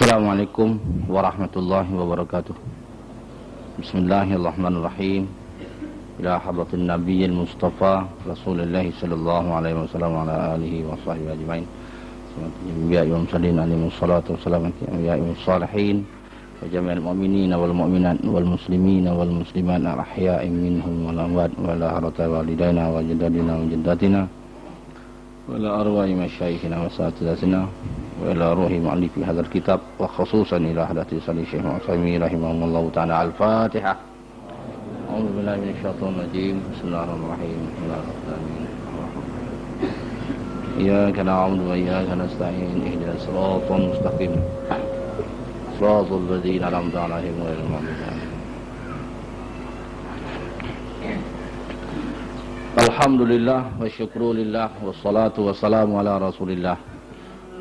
Assalamualaikum warahmatullahi wabarakatuh. Bismillahirrahmanirrahim. Ila hadratin nabiyil mustafa Rasulullah sallallahu alaihi wasallam wa ala alihi wa sahbihi ajma'in. Ya ayyuhal muslimin alaihi wassalatu wassalamu ya ayyuhas salihin wa jami'al mu'minina wal mu'minat wal muslimina wal muslimat al-ahya'i minhum wal amwat wa la harata walidaina wa jaddadina wa jaddatina wa la arwahi masyayikhina wa sa'atidatina wa ila ruhi mu'allifi hadzal kitab wa khususan ila hadrati salih Syekh Muhammad rahimahullahu ta'ala. Al-Fatihah. A'udzu billahi minasyaitonir rajim. Bismillahirrahmanirrahim. Iyyaka na'budu wa iyyaka nasta'in. Ihdinas siratal mustaqim. Siratal ladzina an'amta 'alaihim ghairil maghdubi 'alaihim. Alhamdulillah wa syukrulillah wassalatu wassalamu ala Rasulillah.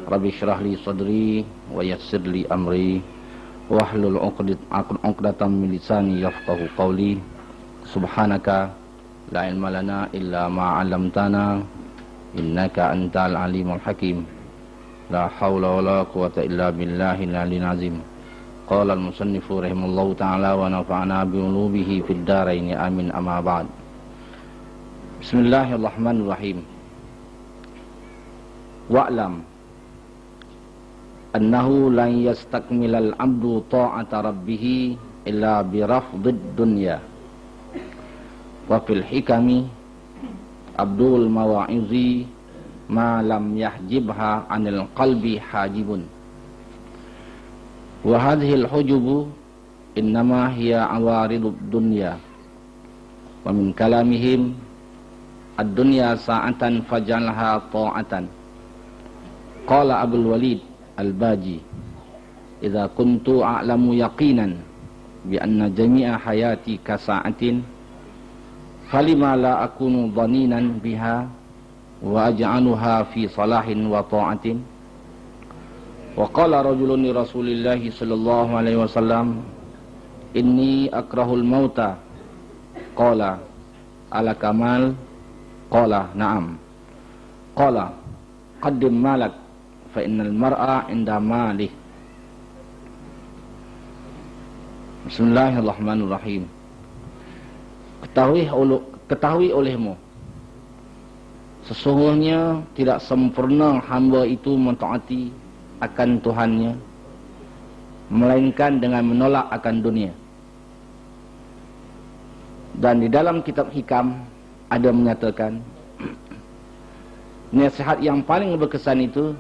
Rabbi syrah li sadri wa yassir li amri wahlul 'uqdatam min lisani yafqahu qawli. Subhanaka la ilma lana illa ma 'allamtana innaka antal alimul hakim. La haula wala quwata illa billahil aliyyil azim. Qala al-musannifu rahimallahu ta'ala wa nafa'ana bi ulubihi fid dharain amin amma ba'd. Bismillahirrahmanirrahim. Wa'lam annahu lan yastakmilal abdu ta'ata rabbih illa bi rafdid dunya wa fil hikami abdul mawa'izi ma lam yahjibha 'anil qalbi hajibun wa hadhihi al-hujubu innama hiya awaridud dunya wa min kalamihim ad-dunya sa'atan fajalha ta'atan. Qala Abdul Walid Al-Baji, idza kuntu a'lamu yaqinan bi anna jami'a hayati kasa'atin falima la akunu dhaninan biha wa aj'aluha fi salahin wa ta'atin. Wa qala rajulun li Rasulillah sallallahu alaihi wasallam, inni akrahul mauta. Qala ala kamal. Qala na'am. Qala qaddim malak fa innal mar'a inda malih. Bismillahirrahmanirrahim. Ketahui olehmu, sesungguhnya tidak sempurna hamba itu mentaati akan Tuhannya, melainkan dengan menolak akan dunia. Dan di dalam kitab Hikam ada menyatakan, nasihat yang paling berkesan itu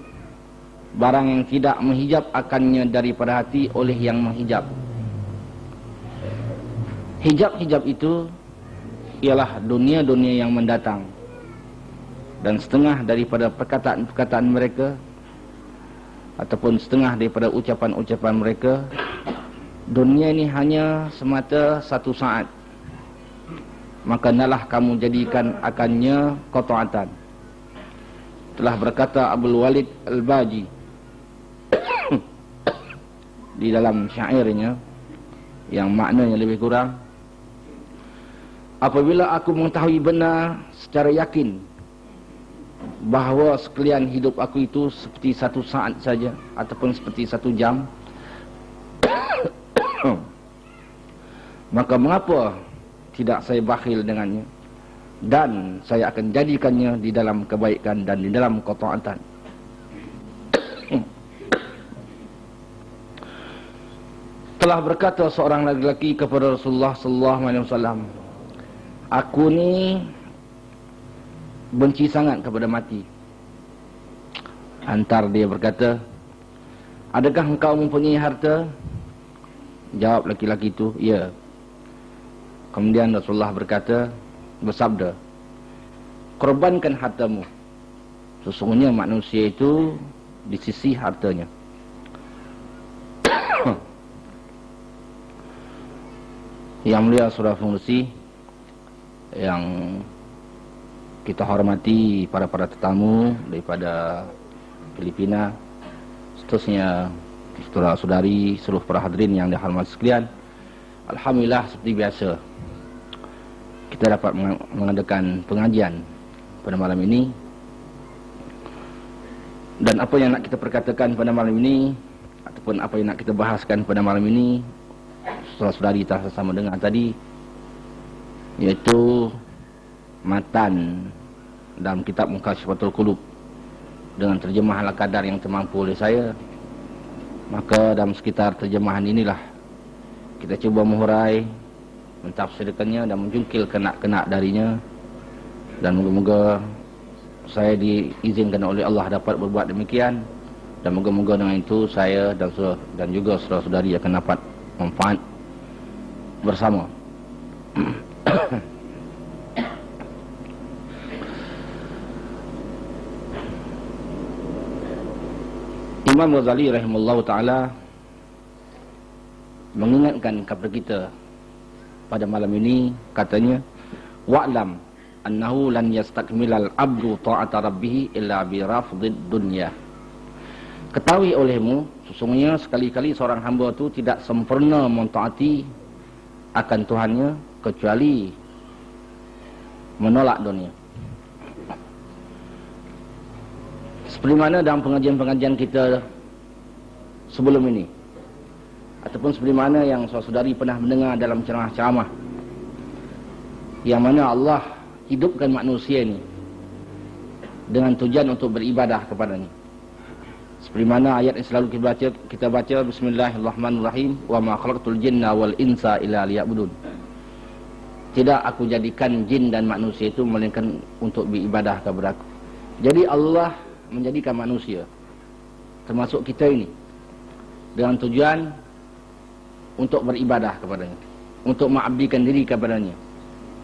barang yang tidak menghijab akannya daripada hati oleh yang menghijab. Hijab-hijab itu ialah dunia-dunia yang mendatang, dan setengah daripada perkataan-perkataan mereka ataupun setengah daripada ucapan-ucapan mereka, dunia ini hanya semata satu saat, maka hendaklah kamu jadikan akannya qata'atan. Telah berkata Abdul Walid Al-Baji di dalam syairnya yang maknanya lebih kurang, apabila aku mengetahui benar secara yakin bahawa sekalian hidup aku itu seperti satu saat saja ataupun seperti satu jam, maka mengapa tidak saya bakhil dengannya, dan saya akan jadikannya di dalam kebaikan dan di dalam qata'atan. Telah berkata seorang lelaki kepada Rasulullah sallallahu alaihi wasallam, aku ni benci sangat kepada mati. Antar dia berkata, adakah engkau mempunyai harta? Jawab laki-laki itu, ya. Kemudian Rasulullah bersabda, korbankan hartamu, sesungguhnya manusia itu di sisi hartanya. Yang mulia Saudara Pengurusi yang kita hormati, para tetamu daripada Filipina, seterusnya saudara-saudari, seluruh para hadirin yang dihormati sekalian, alhamdulillah seperti biasa kita dapat mengadakan pengajian pada malam ini. Dan apa yang nak kita perkatakan pada malam ini ataupun apa yang nak kita bahaskan pada malam ini, saudara-saudari telah sama dengar tadi, iaitu matan dalam kitab Mukashifatul Qulub dengan terjemahan al-qadar yang termampu oleh saya. Maka dalam sekitar terjemahan inilah kita cuba menghurai, mentafsirkannya dan menjungkil kena-kena darinya, dan moga-moga saya diizinkan oleh Allah dapat berbuat demikian, dan moga-moga dengan itu saya dan juga saudara-saudari akan dapat manfaat bersama. Imam Ghazali rahimahullah ta'ala mengingatkan kepada kita pada malam ini, katanya, wa'lam annahu lan yastakmilal abdu ta'ata rabbih illa bi rafdid dunya. Ketahui olehmu, sesungguhnya sekali-kali seorang hamba itu tidak sempurna mentaati akan Tuhannya kecuali menolak dunia. Seperti mana dalam pengajian-pengajian kita sebelum ini, ataupun seperti mana yang saudari pernah mendengar dalam ceramah-ceramah, yang mana Allah hidupkan manusia ini dengan tujuan untuk beribadah kepadanya. Seperti mana ayat yang selalu kita baca, Bismillahirrahmanirrahim, wa ma khalaqtul jinna wal insa illa liya'budun. Tidak aku jadikan jin dan manusia itu melainkan untuk beribadah kepada aku. Jadi Allah menjadikan manusia, termasuk kita ini, dengan tujuan untuk beribadah kepadanya, untuk mengabdikan diri kepadanya,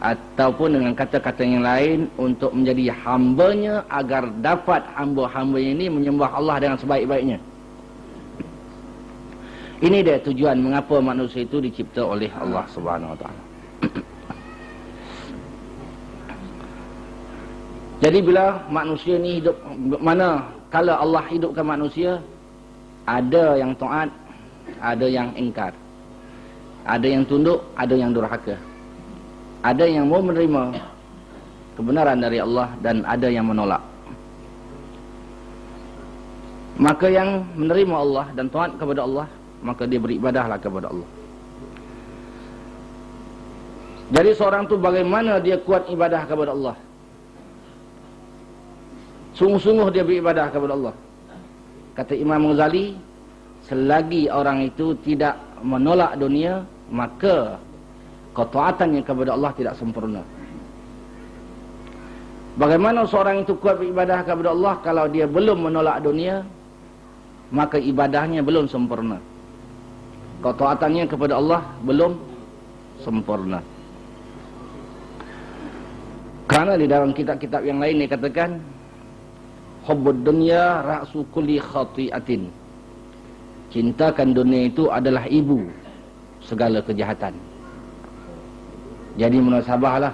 ataupun dengan kata-kata yang lain, untuk menjadi hambanya agar dapat hamba-hamba ini menyembah Allah dengan sebaik-baiknya. Ini dia tujuan mengapa manusia itu dicipta oleh Allah Subhanahu Wa Taala. Jadi bila manusia ni hidup, mana kalau Allah hidupkan manusia, ada yang taat, ada yang ingkar, ada yang tunduk, ada yang durhaka, ada yang mau menerima kebenaran dari Allah, dan ada yang menolak. Maka yang menerima Allah dan taat kepada Allah, maka dia beribadahlah kepada Allah. Jadi seorang tu bagaimana dia kuat ibadah kepada Allah, sungguh-sungguh dia beribadah kepada Allah. Kata Imam Ghazali, selagi orang itu tidak menolak dunia, maka ketaatannya kepada Allah tidak sempurna. Bagaimana seorang itu kuat beribadah kepada Allah kalau dia belum menolak dunia, maka ibadahnya belum sempurna, ketaatannya kepada Allah belum sempurna. Karena di dalam kitab-kitab yang lain dikatakan, hubbud dunya ra'su kulli khati'atin. Cintakan dunia itu adalah ibu segala kejahatan. Jadi munasabahlah,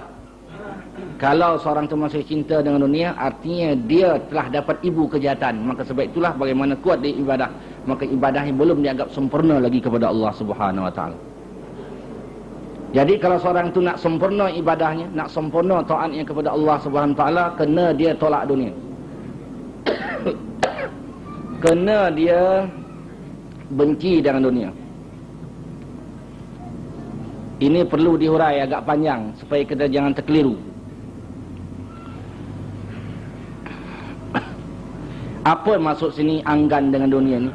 kalau seorang itu masih cinta dengan dunia, artinya dia telah dapat ibu kejahatan. Maka sebab itulah bagaimana kuat dia ibadah, maka ibadahnya belum dianggap sempurna lagi kepada Allah Subhanahu Wa Taala. Jadi kalau seorang itu nak sempurna ibadahnya, nak sempurna taatnya kepada Allah Subhanahu Wa Taala, kena dia tolak dunia. Kena dia benci dengan dunia. Ini perlu dihurai agak panjang supaya kita jangan terkeliru. Apa maksud sini anggan dengan dunia ni?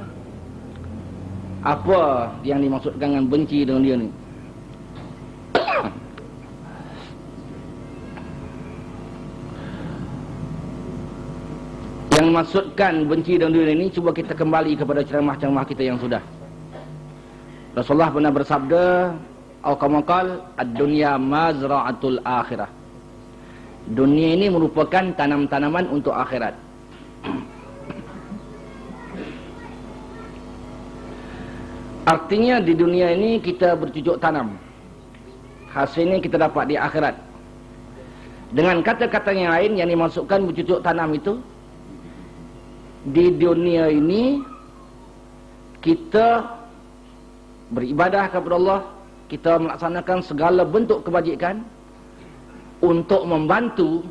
Apa yang dimaksudkan dengan benci dengan dia ni? Yang dimaksudkan benci dengan dunia ini, cuba kita kembali kepada ceramah-ceramah kita yang sudah. Rasulullah pernah bersabda, atau kama qala, ad-dunya mazra'atul akhirah. Dunia ini merupakan tanam-tanaman untuk akhirat. Artinya di dunia ini kita bercucuk tanam, hasilnya kita dapat di akhirat. Dengan kata-kata yang lain, yang dimasukkan bercucuk tanam itu, di dunia ini kita beribadah kepada Allah, kita melaksanakan segala bentuk kebajikan untuk membantu